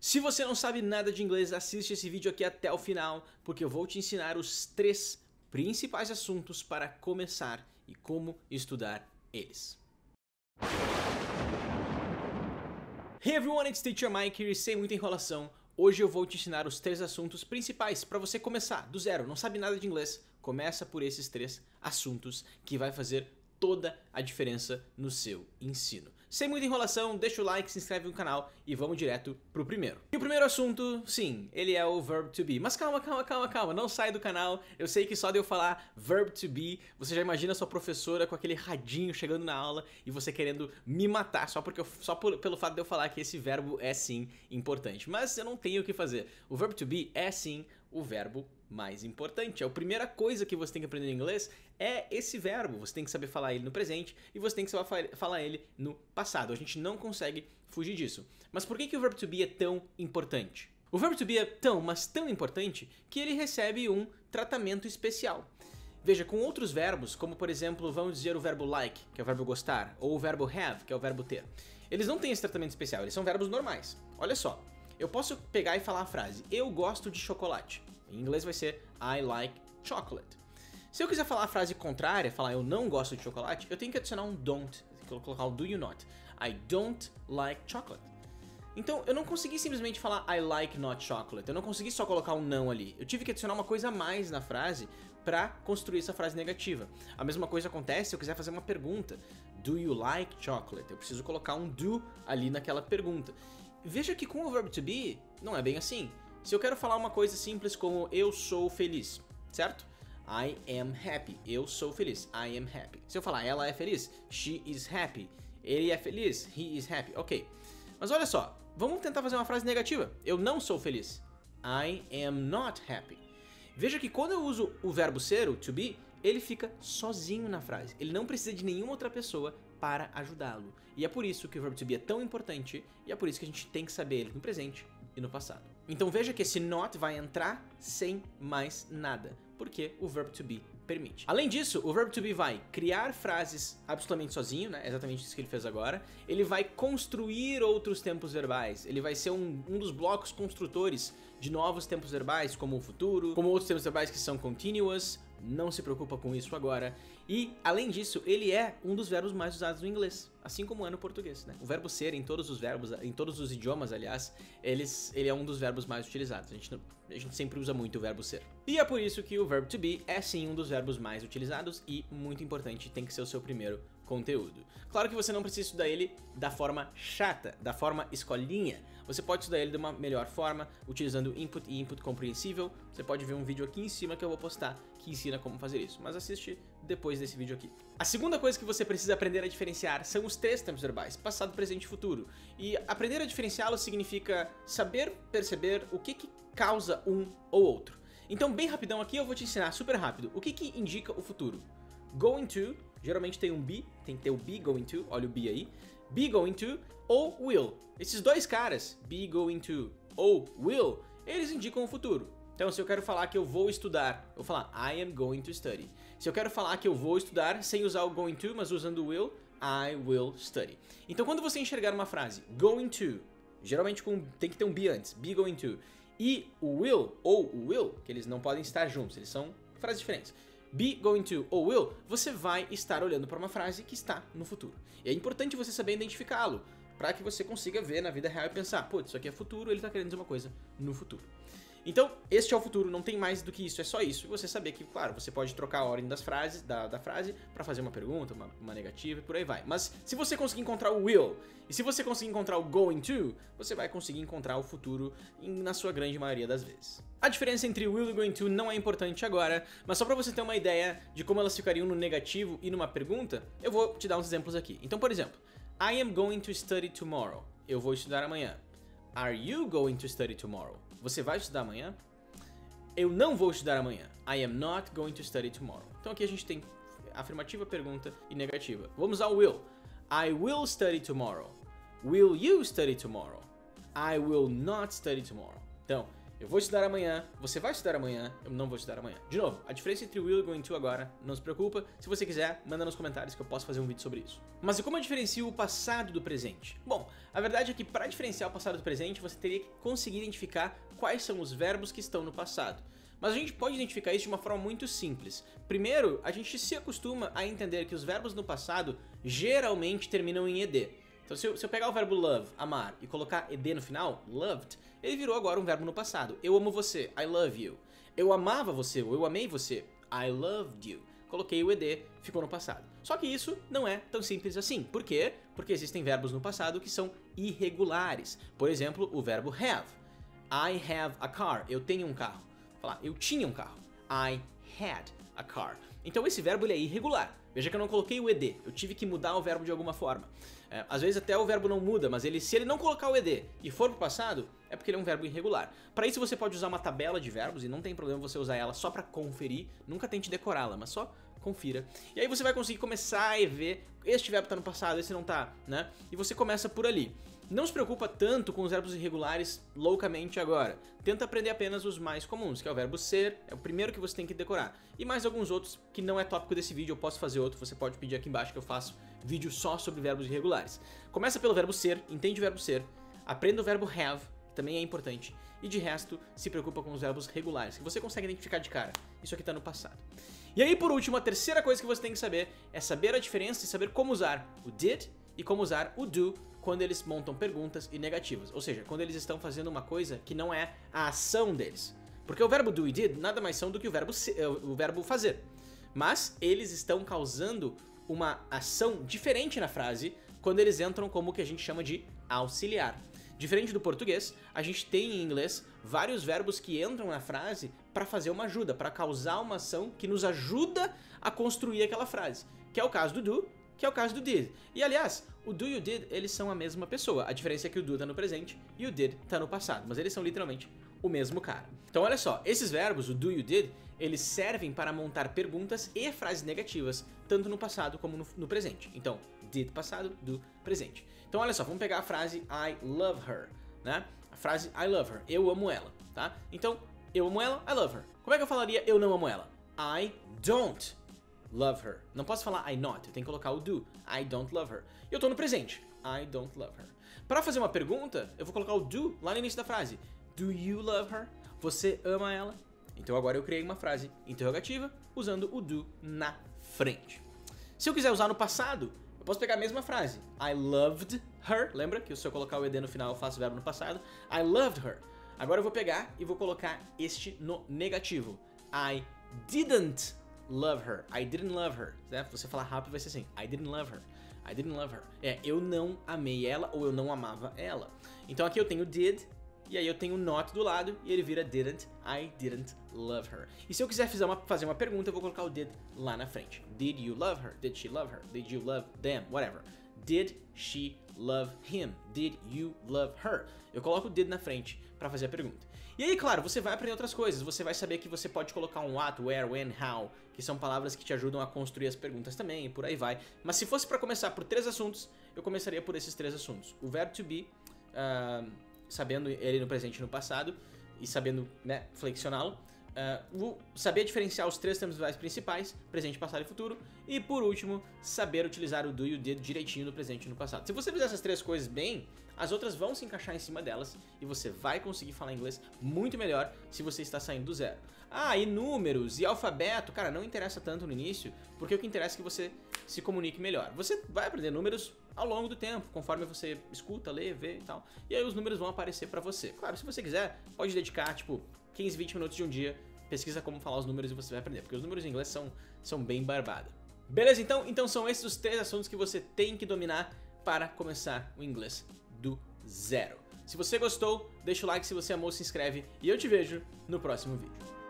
Se você não sabe nada de inglês, assiste esse vídeo aqui até o final, porque eu vou te ensinar os 3 principais assuntos para começar e como estudar eles. Hey everyone, it's Teacher Mike here, sem muita enrolação. Hoje eu vou te ensinar os 3 assuntos principais para você começar do zero, não sabe nada de inglês. Começa por esses 3 assuntos que vai fazer toda a diferença no seu ensino. Sem muita enrolação, deixa o like, se inscreve no canal e vamos direto pro primeiro. E o primeiro assunto, sim, ele é o verb to be. Mas calma, não sai do canal. Eu sei que só de eu falar verb to be, você já imagina a sua professora com aquele radinho chegando na aula e você querendo me matar pelo fato de eu falar que esse verbo é sim importante. Mas eu não tenho o que fazer. O verb to be é sim o verbo mais importante. A primeira coisa que você tem que aprender em inglês é esse verbo. Você tem que saber falar ele no presente e você tem que saber falar ele no passado. A gente não consegue fugir disso. Mas por que o verbo to be é tão importante? O verbo to be é tão importante que ele recebe um tratamento especial. Veja, com outros verbos, como por exemplo, vamos dizer o verbo like, que é o verbo gostar, ou o verbo have, que é o verbo ter. Eles não têm esse tratamento especial, eles são verbos normais. Olha só, eu posso pegar e falar a frase, eu gosto de chocolate. Em inglês vai ser I like chocolate. Se eu quiser falar a frase contrária, falar eu não gosto de chocolate, eu tenho que adicionar um don't, colocar o do you not. I don't like chocolate. Então eu não consegui simplesmente falar I like not chocolate, eu não consegui só colocar um não ali. Eu tive que adicionar uma coisa a mais na frase para construir essa frase negativa. A mesma coisa acontece se eu quiser fazer uma pergunta. Do you like chocolate? Eu preciso colocar um do ali naquela pergunta. Veja que com o verbo to be não é bem assim. Se eu quero falar uma coisa simples como eu sou feliz, certo? I am happy. Eu sou feliz. I am happy. Se eu falar ela é feliz, she is happy. Ele é feliz, he is happy. Ok. Mas olha só, vamos tentar fazer uma frase negativa. Eu não sou feliz. I am not happy. Veja que quando eu uso o verbo ser, o to be, ele fica sozinho na frase. Ele não precisa de nenhuma outra pessoa para ajudá-lo. E é por isso que o verbo to be é tão importante e é por isso que a gente tem que saber ele no presente e no passado. Então veja que esse not vai entrar sem mais nada, porque o verbo to be permite. Além disso, o verbo to be vai criar frases absolutamente sozinho, né? Exatamente isso que ele fez agora. Ele vai construir outros tempos verbais. Ele vai ser um dos blocos construtores de novos tempos verbais, como o futuro, como outros tempos verbais que são continuous. Não se preocupa com isso agora. E, além disso, ele é um dos verbos mais usados no inglês, assim como é no português, né? O verbo ser em todos os verbos, em todos os idiomas, aliás, ele é um dos verbos mais utilizados. A gente sempre usa muito o verbo ser. E é por isso que o verbo to be é sim um dos verbos mais utilizados e, muito importante, tem que ser o seu primeiro conteúdo. Claro que você não precisa estudar ele da forma chata, da forma escolinha. Você pode estudar ele de uma melhor forma, utilizando input e input compreensível. Você pode ver um vídeo aqui em cima que eu vou postar que ensina como fazer isso, mas assiste depois desse vídeo aqui. A segunda coisa que você precisa aprender a diferenciar são os 3 tempos verbais, passado, presente e futuro. E aprender a diferenciá-los significa saber perceber o que causa um ou outro. Então, bem rapidão aqui, eu vou te ensinar super rápido o que indica o futuro. Going to, geralmente tem um be, tem que ter o be going to, olha o be aí. Be going to ou will. Esses dois caras, be going to ou will, eles indicam o futuro. Então, se eu quero falar que eu vou estudar, eu vou falar I am going to study. Se eu quero falar que eu vou estudar sem usar o going to, mas usando o will, I will study. Então, quando você enxergar uma frase going to, geralmente tem que ter um be antes, be going to, e o will ou o will, que eles não podem estar juntos, eles são frases diferentes. Be going to ou will, você vai estar olhando para uma frase que está no futuro. E é importante você saber identificá-lo, para que você consiga ver na vida real e pensar, putz, isso aqui é futuro, ele está querendo dizer uma coisa no futuro. Então, este é o futuro, não tem mais do que isso, é só isso. E você saber que, claro, você pode trocar a ordem das frases, da frase para fazer uma pergunta, uma negativa e por aí vai. Mas se você conseguir encontrar o will e se você conseguir encontrar o going to, você vai conseguir encontrar o futuro na sua grande maioria das vezes. A diferença entre will e going to não é importante agora, mas só para você ter uma ideia de como elas ficariam no negativo e numa pergunta, eu vou te dar uns exemplos aqui. Então, por exemplo, I am going to study tomorrow. Eu vou estudar amanhã. Are you going to study tomorrow? Você vai estudar amanhã? Eu não vou estudar amanhã. I am not going to study tomorrow. Então aqui a gente tem afirmativa, pergunta e negativa. Vamos ao will. I will study tomorrow. Will you study tomorrow? I will not study tomorrow. Então, Eu vou estudar amanhã, você vai estudar amanhã, eu não vou estudar amanhã. De novo, a diferença entre will e going to agora, não se preocupa. Se você quiser, manda nos comentários que eu posso fazer um vídeo sobre isso. Mas e como eu diferencio o passado do presente? Bom, a verdade é que para diferenciar o passado do presente, você teria que conseguir identificar quais são os verbos que estão no passado. Mas a gente pode identificar isso de uma forma muito simples. Primeiro, a gente se acostuma a entender que os verbos no passado geralmente terminam em ed. Então se eu pegar o verbo love, amar, e colocar ed no final, loved, ele virou agora um verbo no passado. Eu amo você, I love you. Eu amava você, ou eu amei você, I loved you. Coloquei o ed, ficou no passado. Só que isso não é tão simples assim. Por quê? Porque existem verbos no passado que são irregulares. Por exemplo, o verbo have. I have a car. Eu tenho um carro. Falar, eu tinha um carro. I had a car. Então esse verbo ele é irregular. Veja que eu não coloquei o ed, eu tive que mudar o verbo de alguma forma. Às vezes até o verbo não muda, mas se ele não colocar o ed e for pro passado, é porque ele é um verbo irregular. Para isso você pode usar uma tabela de verbos e não tem problema você usar ela só para conferir, nunca tente decorá-la, mas só confira. E aí você vai conseguir começar a ver, este verbo tá no passado, esse não tá, né? E você começa por ali. Não se preocupa tanto com os verbos irregulares loucamente agora. Tenta aprender apenas os mais comuns, que é o verbo ser, é o primeiro que você tem que decorar. E mais alguns outros que não é tópico desse vídeo, eu posso fazer outro, você pode pedir aqui embaixo que eu faço vídeo só sobre verbos irregulares. Começa pelo verbo ser, entende o verbo ser, aprenda o verbo have, que também é importante, e de resto se preocupa com os verbos regulares, que você consegue identificar de cara. Isso aqui tá no passado. E aí por último, a terceira coisa que você tem que saber é saber a diferença e saber como usar o did e como usar o do quando eles montam perguntas e negativas, ou seja, quando eles estão fazendo uma coisa que não é a ação deles. Porque o verbo do e did nada mais são do que o verbo fazer, mas eles estão causando uma ação diferente na frase quando eles entram como o que a gente chama de auxiliar. Diferente do português, a gente tem em inglês vários verbos que entram na frase para fazer uma ajuda, para causar uma ação que nos ajuda a construir aquela frase, que é o caso do do, que é o caso do did. E aliás, o do e o did, eles são a mesma pessoa. A diferença é que o do tá no presente e o did tá no passado, mas eles são literalmente o mesmo cara. Então olha só, esses verbos, o do e o did, eles servem para montar perguntas e frases negativas, tanto no passado como no presente. Então, did passado, do presente. Então olha só, vamos pegar a frase I love her, né? A frase I love her, eu amo ela, tá? Então, eu amo ela, I love her. Como é que eu falaria eu não amo ela? I don't love her. Não posso falar I not, eu tenho que colocar o do. I don't love her. Eu tô no presente. I don't love her. Para fazer uma pergunta, eu vou colocar o do lá no início da frase. Do you love her? Você ama ela? Então agora eu criei uma frase interrogativa usando o do na frente. Se eu quiser usar no passado, eu posso pegar a mesma frase. I loved her. Lembra que se eu colocar o ed no final eu faço o verbo no passado. I loved her. Agora eu vou pegar e vou colocar este no negativo. I didn't love her. I didn't love her. Se você falar rápido vai ser assim. I didn't love her. I didn't love her. Eu não amei ela ou eu não amava ela. Então aqui eu tenho did e aí eu tenho not do lado e ele vira didn't. I didn't love her. E se eu quiser fazer uma pergunta, eu vou colocar o did lá na frente. Did you love her? Did she love her? Did you love them? Whatever. Did she love him? Did you love her? Eu coloco o did na frente para fazer a pergunta. E aí, claro, você vai aprender outras coisas. Você vai saber que você pode colocar um what, where, when, how, que são palavras que te ajudam a construir as perguntas também, e por aí vai. Mas se fosse para começar por 3 assuntos, eu começaria por esses 3 assuntos. O verbo to be, sabendo ele no presente e no passado, e sabendo, né, flexioná-lo. Saber diferenciar os 3 termos verbais principais, presente, passado e futuro. E por último, saber utilizar o do e o did direitinho no presente e no passado. Se você fizer essas 3 coisas bem, as outras vão se encaixar em cima delas e você vai conseguir falar inglês muito melhor se você está saindo do zero. E números e alfabeto, cara, não interessa tanto no início, porque o que interessa é que você se comunique melhor. Você vai aprender números ao longo do tempo, conforme você escuta, lê, vê e tal. E aí os números vão aparecer pra você. Claro, se você quiser, pode dedicar, tipo, 15, 20 minutos de um dia, pesquisa como falar os números e você vai aprender, porque os números em inglês são bem barbada. Beleza, então são esses os 3 assuntos que você tem que dominar para começar o inglês do zero. Se você gostou, deixa o like, se você amou, se inscreve e eu te vejo no próximo vídeo.